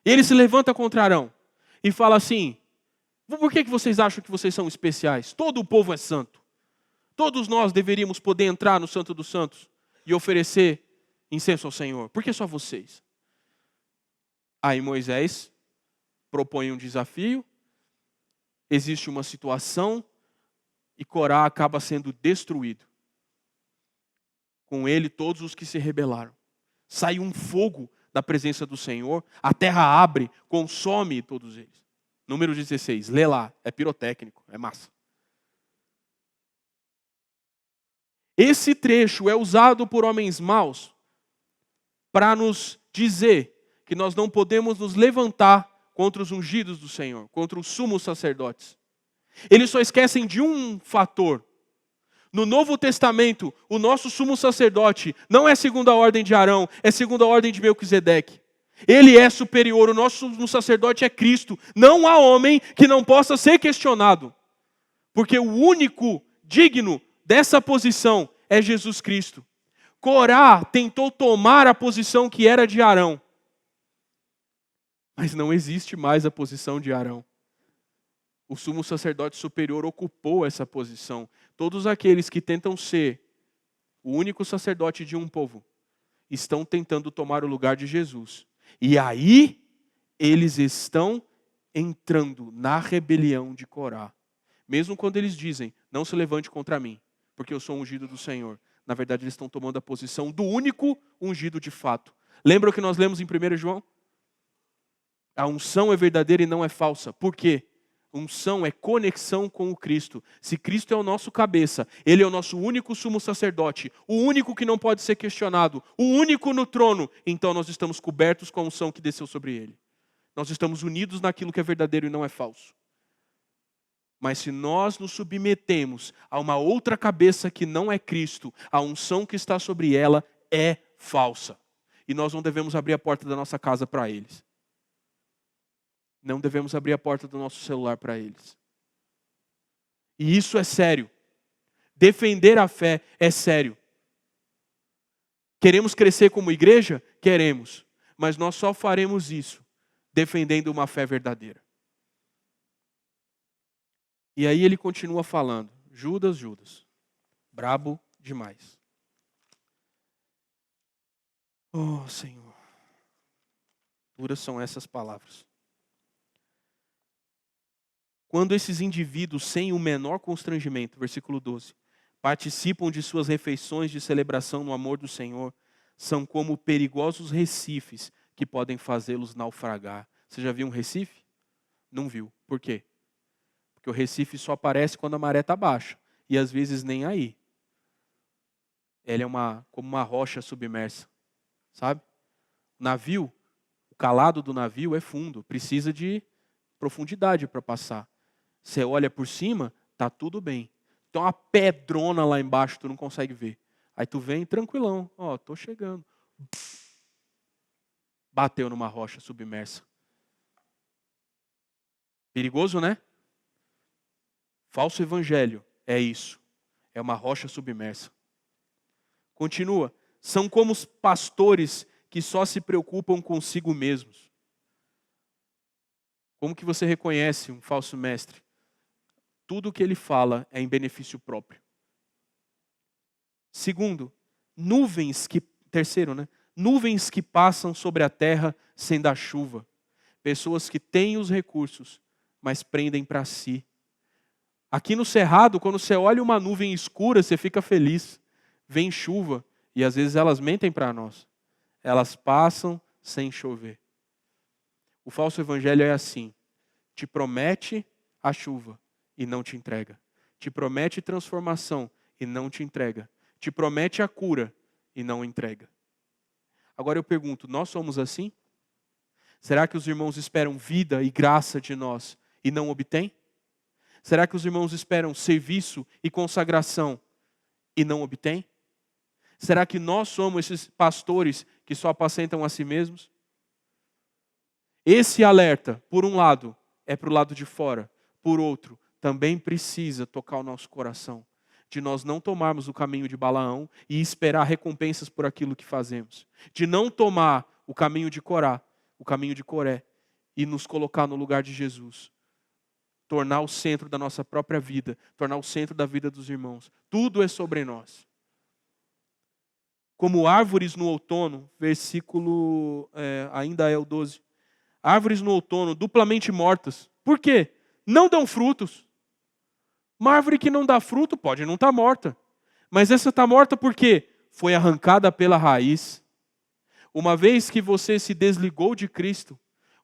Ele se levanta contra Arão e fala assim: por que vocês acham que vocês são especiais? Todo o povo é santo. Todos nós deveríamos poder entrar no Santo dos Santos e oferecer incenso ao Senhor. Por que só vocês? Aí Moisés propõe um desafio, existe uma situação e Corá acaba sendo destruído. Com ele todos os que se rebelaram. Sai um fogo da presença do Senhor, a terra abre, consome todos eles. Número 16, lê lá, é pirotécnico, é massa. Esse trecho é usado por homens maus para nos dizer que nós não podemos nos levantar contra os ungidos do Senhor, contra os sumos sacerdotes. Eles só esquecem de um fator. No Novo Testamento, o nosso sumo sacerdote não é segundo a ordem de Arão, é segundo a ordem de Melquisedeque. Ele é superior, o nosso sumo sacerdote é Cristo. Não há homem que não possa ser questionado. Porque o único digno dessa posição é Jesus Cristo. Corá tentou tomar a posição que era de Arão. Mas não existe mais a posição de Arão. O sumo sacerdote superior ocupou essa posição. Todos aqueles que tentam ser o único sacerdote de um povo estão tentando tomar o lugar de Jesus. E aí eles estão entrando na rebelião de Corá. Mesmo quando eles dizem, não se levante contra mim, porque eu sou ungido do Senhor. Na verdade, eles estão tomando a posição do único ungido de fato. Lembra o que nós lemos em 1 João? A unção é verdadeira e não é falsa. Por quê? Unção é conexão com o Cristo. Se Cristo é o nosso cabeça, Ele é o nosso único sumo sacerdote, o único que não pode ser questionado, o único no trono, então nós estamos cobertos com a unção que desceu sobre Ele. Nós estamos unidos naquilo que é verdadeiro e não é falso. Mas se nós nos submetemos a uma outra cabeça que não é Cristo, a unção que está sobre ela é falsa. E nós não devemos abrir a porta da nossa casa para eles. Não devemos abrir a porta do nosso celular para eles. E isso é sério. Defender a fé é sério. Queremos crescer como igreja? Queremos. Mas nós só faremos isso defendendo uma fé verdadeira. E aí ele continua falando. Judas. Brabo demais. Oh, Senhor. Duras são essas palavras. Quando esses indivíduos, sem o menor constrangimento, versículo 12, participam de suas refeições de celebração no amor do Senhor, são como perigosos recifes que podem fazê-los naufragar. Você já viu um recife? Não viu. Por quê? Porque o recife só aparece quando a maré está baixa. E às vezes nem aí. Ele é como uma rocha submersa. Sabe? O navio, o calado do navio é fundo. Precisa de profundidade para passar. Você olha por cima, tá tudo bem. Tem uma pedrona lá embaixo, tu não consegue ver. Aí tu vem tranquilão, tô chegando. Bateu numa rocha submersa. Perigoso, né? Falso evangelho é isso. É uma rocha submersa. Continua. São como os pastores que só se preocupam consigo mesmos. Como que você reconhece um falso mestre? Tudo o que ele fala é em benefício próprio. Terceiro, nuvens que passam sobre a terra sem dar chuva. Pessoas que têm os recursos, mas prendem para si. Aqui no Cerrado, quando você olha uma nuvem escura, você fica feliz. Vem chuva, e às vezes elas mentem para nós. Elas passam sem chover. O falso evangelho é assim. Te promete a chuva e não te entrega. Te promete transformação e não te entrega. Te promete a cura e não entrega. Agora eu pergunto, nós somos assim? Será que os irmãos esperam vida e graça de nós e não obtêm? Será que os irmãos esperam serviço e consagração e não obtêm? Será que nós somos esses pastores que só apacentam a si mesmos? Esse alerta, por um lado, é para o lado de fora. Por outro, também precisa tocar o nosso coração. De nós não tomarmos o caminho de Balaão e esperar recompensas por aquilo que fazemos. De não tomar o caminho de Corá, o caminho de Coré, e nos colocar no lugar de Jesus. tornar o centro da nossa própria vida, tornar o centro da vida dos irmãos. Tudo é sobre nós. Como árvores no outono, versículo ainda é o 12. Árvores no outono, duplamente mortas. Por quê? Não dão frutos. Uma árvore que não dá fruto pode não estar morta. Mas essa está morta por quê? Foi arrancada pela raiz. Uma vez que você se desligou de Cristo,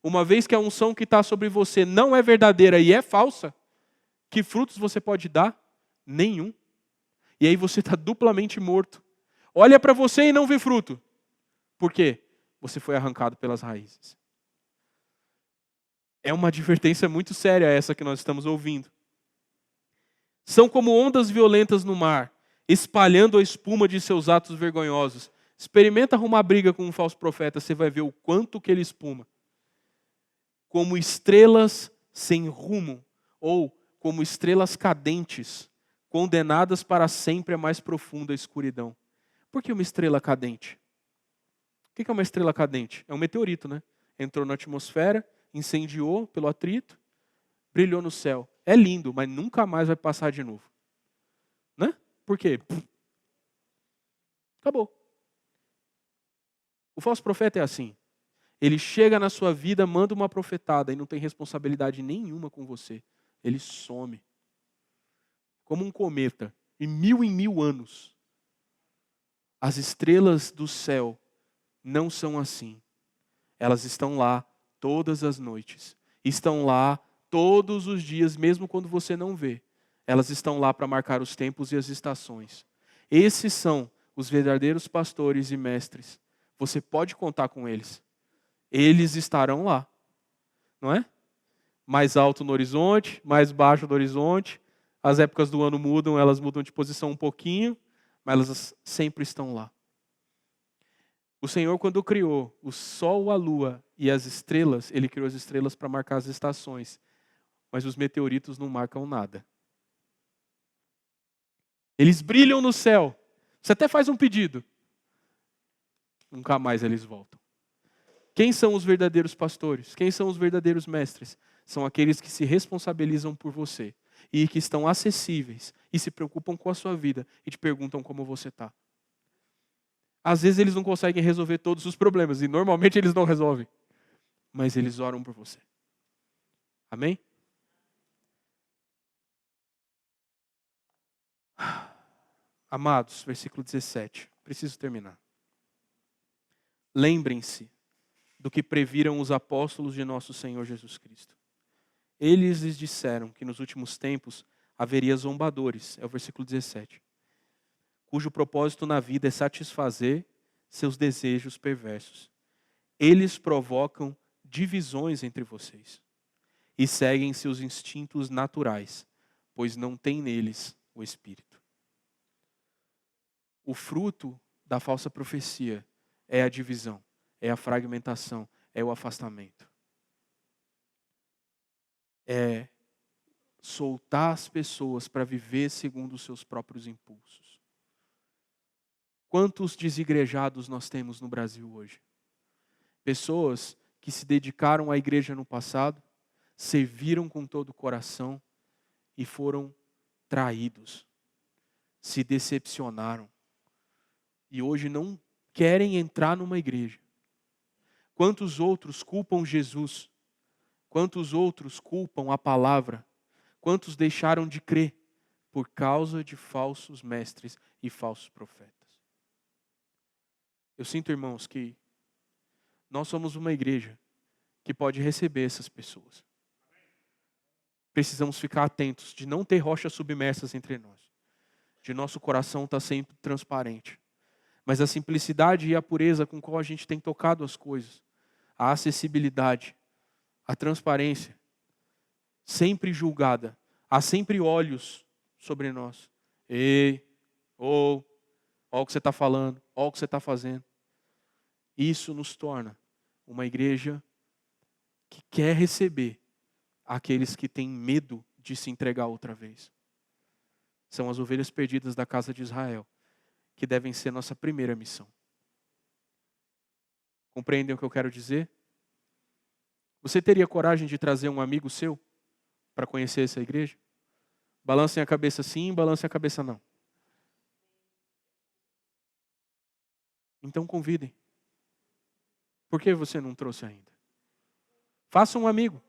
uma vez que a unção que está sobre você não é verdadeira e é falsa, que frutos você pode dar? Nenhum. E aí você está duplamente morto. Olha para você e não vê fruto. Por quê? Você foi arrancado pelas raízes. É uma advertência muito séria essa que nós estamos ouvindo. São como ondas violentas no mar, espalhando a espuma de seus atos vergonhosos. Experimenta arrumar briga com um falso profeta, você vai ver o quanto que ele espuma. Como estrelas sem rumo, ou como estrelas cadentes, condenadas para sempre à mais profunda escuridão. Por que uma estrela cadente? O que é uma estrela cadente? É um meteorito, né? Entrou na atmosfera, incendiou pelo atrito, brilhou no céu. É lindo, mas nunca mais vai passar de novo. Né? Por quê? Acabou. O falso profeta é assim. Ele chega na sua vida, manda uma profetada e não tem responsabilidade nenhuma com você. Ele some. Como um cometa, em mil anos. As estrelas do céu não são assim. Elas estão lá todas as noites. Estão lá todos os dias, mesmo quando você não vê. Elas estão lá para marcar os tempos e as estações. Esses são os verdadeiros pastores e mestres. Você pode contar com eles. Eles estarão lá. Não é? Mais alto no horizonte, mais baixo no horizonte. As épocas do ano mudam, elas mudam de posição um pouquinho, mas elas sempre estão lá. O Senhor, quando criou o sol, a lua e as estrelas, Ele criou as estrelas para marcar as estações. Mas os meteoritos não marcam nada. Eles brilham no céu. Você até faz um pedido. Nunca mais eles voltam. Quem são os verdadeiros pastores? Quem são os verdadeiros mestres? São aqueles que se responsabilizam por você e que estão acessíveis e se preocupam com a sua vida e te perguntam como você está. Às vezes eles não conseguem resolver todos os problemas e normalmente eles não resolvem, mas eles oram por você. Amém? Amados, versículo 17. Preciso terminar. Lembrem-se do que previram os apóstolos de nosso Senhor Jesus Cristo. Eles lhes disseram que nos últimos tempos haveria zombadores, é o versículo 17, cujo propósito na vida é satisfazer seus desejos perversos. Eles provocam divisões entre vocês e seguem seus instintos naturais, pois não têm neles o Espírito. O fruto da falsa profecia é a divisão, é a fragmentação, é o afastamento. É soltar as pessoas para viver segundo os seus próprios impulsos. Quantos desigrejados nós temos no Brasil hoje? Pessoas que se dedicaram à igreja no passado, serviram com todo o coração e foram traídos, se decepcionaram e hoje não querem entrar numa igreja. Quantos outros culpam Jesus? Quantos outros culpam a palavra? Quantos deixaram de crer por causa de falsos mestres e falsos profetas? Eu sinto, irmãos, que nós somos uma igreja que pode receber essas pessoas. Precisamos ficar atentos de não ter rochas submersas entre nós. De nosso coração estar sempre transparente. Mas a simplicidade e a pureza com qual a gente tem tocado as coisas, a acessibilidade, a transparência, sempre julgada, há sempre olhos sobre nós. Ei, olha o que você está falando, olha o que você está fazendo. Isso nos torna uma igreja que quer receber aqueles que têm medo de se entregar outra vez. São as ovelhas perdidas da casa de Israel, que devem ser nossa primeira missão. Compreendem o que eu quero dizer? Você teria coragem de trazer um amigo seu para conhecer essa igreja? Balancem a cabeça sim, balancem a cabeça não. Então convidem. Por que você não trouxe ainda? Faça um amigo.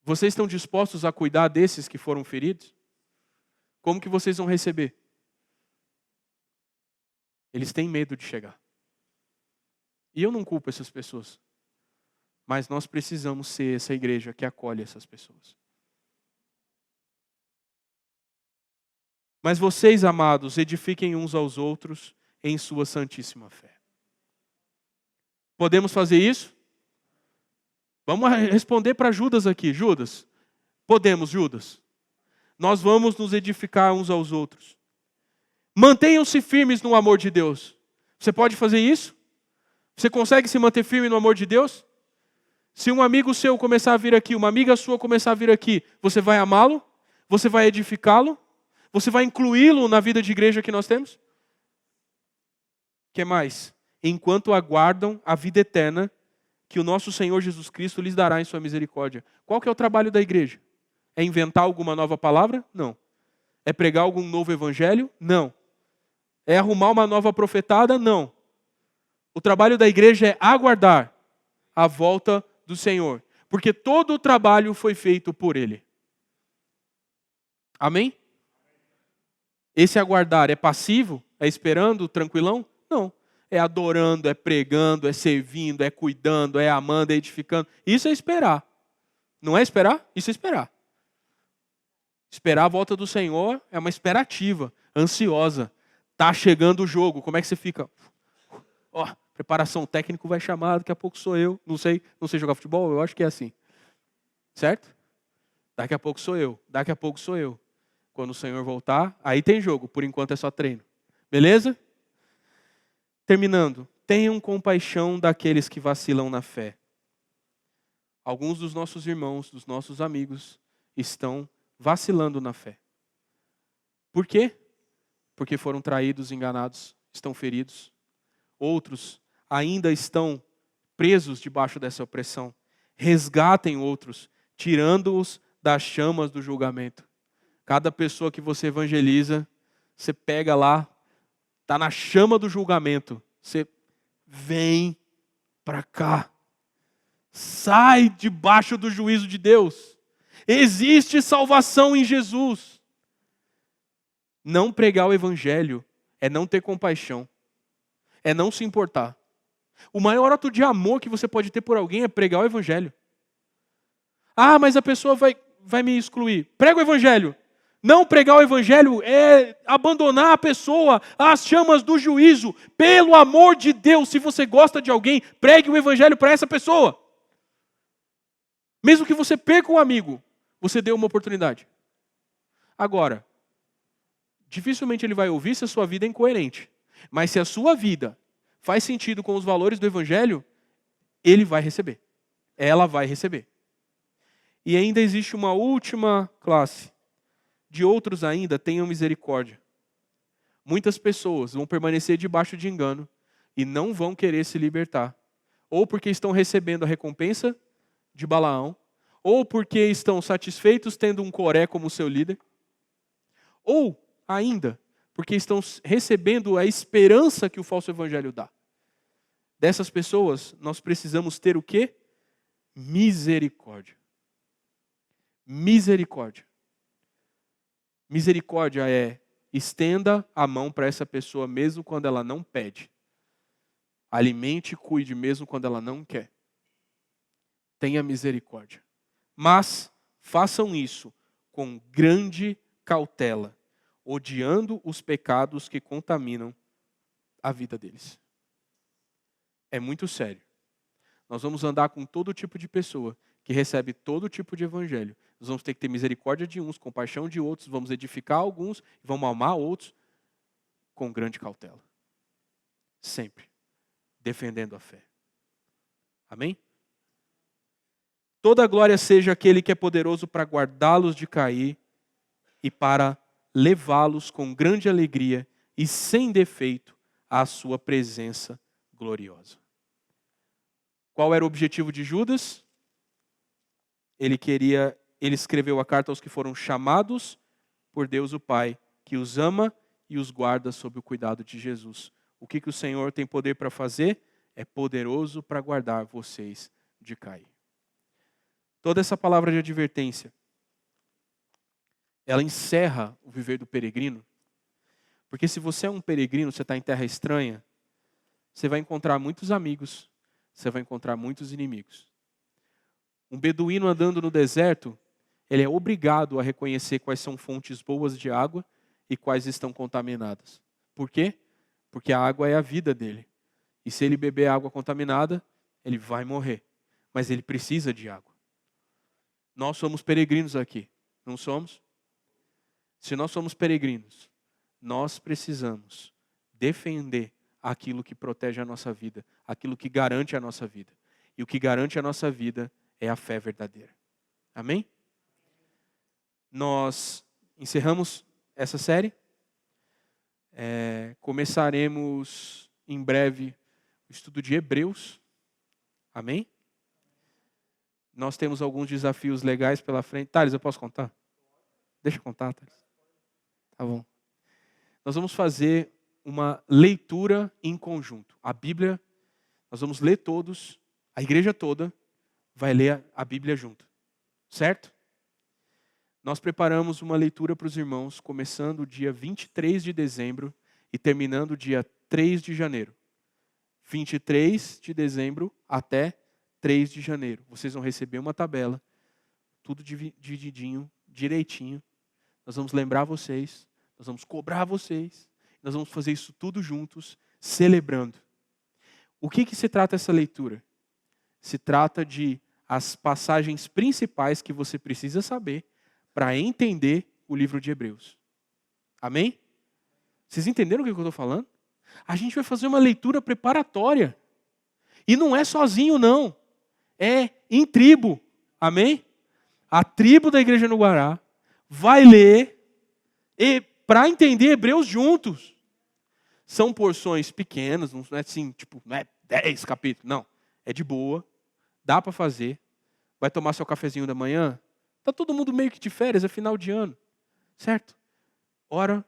Vocês estão dispostos a cuidar desses que foram feridos? Como que vocês vão receber? Eles têm medo de chegar. E eu não culpo essas pessoas. Mas nós precisamos ser essa igreja que acolhe essas pessoas. Mas vocês, amados, edifiquem uns aos outros em sua santíssima fé. Podemos fazer isso? Vamos responder para Judas aqui. Judas, podemos, Judas. Nós vamos nos edificar uns aos outros. Mantenham-se firmes no amor de Deus. Você pode fazer isso? Você consegue se manter firme no amor de Deus? Se um amigo seu começar a vir aqui, uma amiga sua começar a vir aqui, você vai amá-lo? Você vai edificá-lo? Você vai incluí-lo na vida de igreja que nós temos? O que mais? Enquanto aguardam a vida eterna que o nosso Senhor Jesus Cristo lhes dará em sua misericórdia. Qual que é o trabalho da igreja? É inventar alguma nova palavra? Não. É pregar algum novo evangelho? Não. É arrumar uma nova profetada? Não. O trabalho da igreja é aguardar a volta do Senhor. Porque todo o trabalho foi feito por Ele. Amém? Esse aguardar é passivo? É esperando, tranquilão? Não. É adorando, é pregando, é servindo, é cuidando, é amando, é edificando. Isso é esperar. Não é esperar? Isso é esperar. Esperar a volta do Senhor é uma esperativa, ansiosa. Tá chegando o jogo, como é que você fica? Ó, preparação, técnico vai chamar, daqui a pouco sou eu. Não sei jogar futebol, eu acho que é assim. Certo? Daqui a pouco sou eu, daqui a pouco sou eu. Quando o Senhor voltar, aí tem jogo, por enquanto é só treino. Beleza? Terminando, tenham compaixão daqueles que vacilam na fé. Alguns dos nossos irmãos, dos nossos amigos, estão vacilando na fé. Por quê? Porque foram traídos, enganados, estão feridos. Outros ainda estão presos debaixo dessa opressão. Resgatem outros, tirando-os das chamas do julgamento. Cada pessoa que você evangeliza, você pega lá, está na chama do julgamento. Você vem para cá. Sai debaixo do juízo de Deus. Existe salvação em Jesus. Não pregar o evangelho é não ter compaixão. É não se importar. O maior ato de amor que você pode ter por alguém é pregar o evangelho. Ah, mas a pessoa vai me excluir. Prega o evangelho. Não pregar o evangelho é abandonar a pessoa às chamas do juízo. Pelo amor de Deus, se você gosta de alguém, pregue o evangelho para essa pessoa. Mesmo que você perca um amigo, você deu uma oportunidade. Agora, dificilmente ele vai ouvir se a sua vida é incoerente. Mas se a sua vida faz sentido com os valores do evangelho, ele vai receber. Ela vai receber. E ainda existe uma última classe. De outros ainda, tenham misericórdia. Muitas pessoas vão permanecer debaixo de engano e não vão querer se libertar. Ou porque estão recebendo a recompensa de Balaão, ou porque estão satisfeitos tendo um Coré como seu líder, ou ainda porque estão recebendo a esperança que o falso evangelho dá. Dessas pessoas, nós precisamos ter o quê? Misericórdia. Misericórdia. Misericórdia é estenda a mão para essa pessoa mesmo quando ela não pede. Alimente e cuide mesmo quando ela não quer. Tenha misericórdia. Mas façam isso com grande cautela, odiando os pecados que contaminam a vida deles. É muito sério. Nós vamos andar com todo tipo de pessoa que recebe todo tipo de evangelho. Nós vamos ter que ter misericórdia de uns, compaixão de outros, vamos edificar alguns, vamos amar outros com grande cautela. Sempre defendendo a fé. Amém? Toda glória seja aquele que é poderoso para guardá-los de cair e para levá-los com grande alegria e sem defeito à sua presença gloriosa. Qual era o objetivo de Judas? Ele escreveu a carta aos que foram chamados por Deus o Pai, que os ama e os guarda sob o cuidado de Jesus. O que o Senhor tem poder para fazer? É poderoso para guardar vocês de cair. Toda essa palavra de advertência, ela encerra o viver do peregrino, porque se você é um peregrino, você está em terra estranha, você vai encontrar muitos amigos, você vai encontrar muitos inimigos. Um beduíno andando no deserto, ele é obrigado a reconhecer quais são fontes boas de água e quais estão contaminadas. Por quê? Porque a água é a vida dele. E se ele beber água contaminada, ele vai morrer. Mas ele precisa de água. Nós somos peregrinos aqui, não somos? Se nós somos peregrinos, nós precisamos defender aquilo que protege a nossa vida, aquilo que garante a nossa vida. E o que garante a nossa vida é a fé verdadeira. Amém? Nós encerramos essa série. Começaremos em breve o estudo de Hebreus. Amém? Nós temos alguns desafios legais pela frente. Thales, eu posso contar? Deixa eu contar, Thales. Tá bom. Nós vamos fazer uma leitura em conjunto. A Bíblia, nós vamos ler todos, a igreja toda vai ler a Bíblia junto. Certo? Nós preparamos uma leitura para os irmãos, começando o dia 23 de dezembro e terminando o dia 3 de janeiro. 23 de dezembro até 3 de janeiro. Vocês vão receber uma tabela, tudo divididinho, direitinho. Nós vamos lembrar vocês, nós vamos cobrar vocês, nós vamos fazer isso tudo juntos, celebrando. O que se trata essa leitura? Se trata de as passagens principais que você precisa saber para entender o livro de Hebreus. Amém? Vocês entenderam o que eu estou falando? A gente vai fazer uma leitura preparatória. E não é sozinho, não. É em tribo. Amém? A tribo da igreja no Guará vai ler para entender Hebreus juntos. São porções pequenas, não é assim, tipo, não é 10 capítulos. Não, é de boa, dá para fazer. Vai tomar seu cafezinho da manhã? Está todo mundo meio que de férias, é final de ano. Certo? Ora,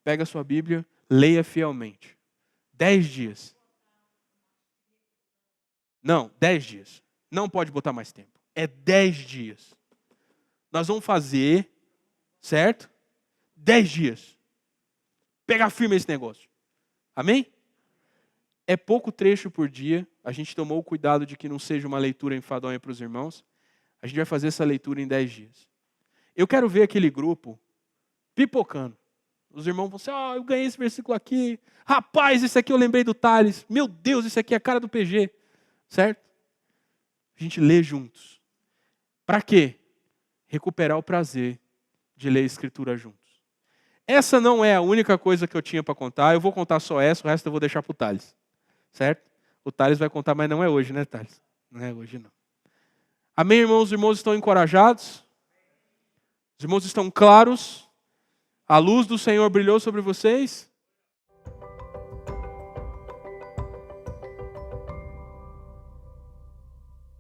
pega a sua Bíblia, leia fielmente. 10 dias. Não, 10 dias. Não pode botar mais tempo. É 10 dias. Nós vamos fazer, certo? 10 dias. Pegar firme esse negócio. Amém? É pouco trecho por dia. A gente tomou o cuidado de que não seja uma leitura enfadonha para os irmãos. A gente vai fazer essa leitura em 10 dias. Eu quero ver aquele grupo pipocando. Os irmãos vão dizer, eu ganhei esse versículo aqui. Rapaz, esse aqui eu lembrei do Thales. Meu Deus, esse aqui é a cara do PG. Certo? A gente lê juntos. Para quê? Recuperar o prazer de ler a Escritura juntos. Essa não é a única coisa que eu tinha para contar. Eu vou contar só essa, o resto eu vou deixar para o Thales. Certo? O Thales vai contar, mas não é hoje, né, Thales? Não é hoje, não. Amém, irmãos? Os irmãos estão encorajados? Os irmãos estão claros? A luz do Senhor brilhou sobre vocês?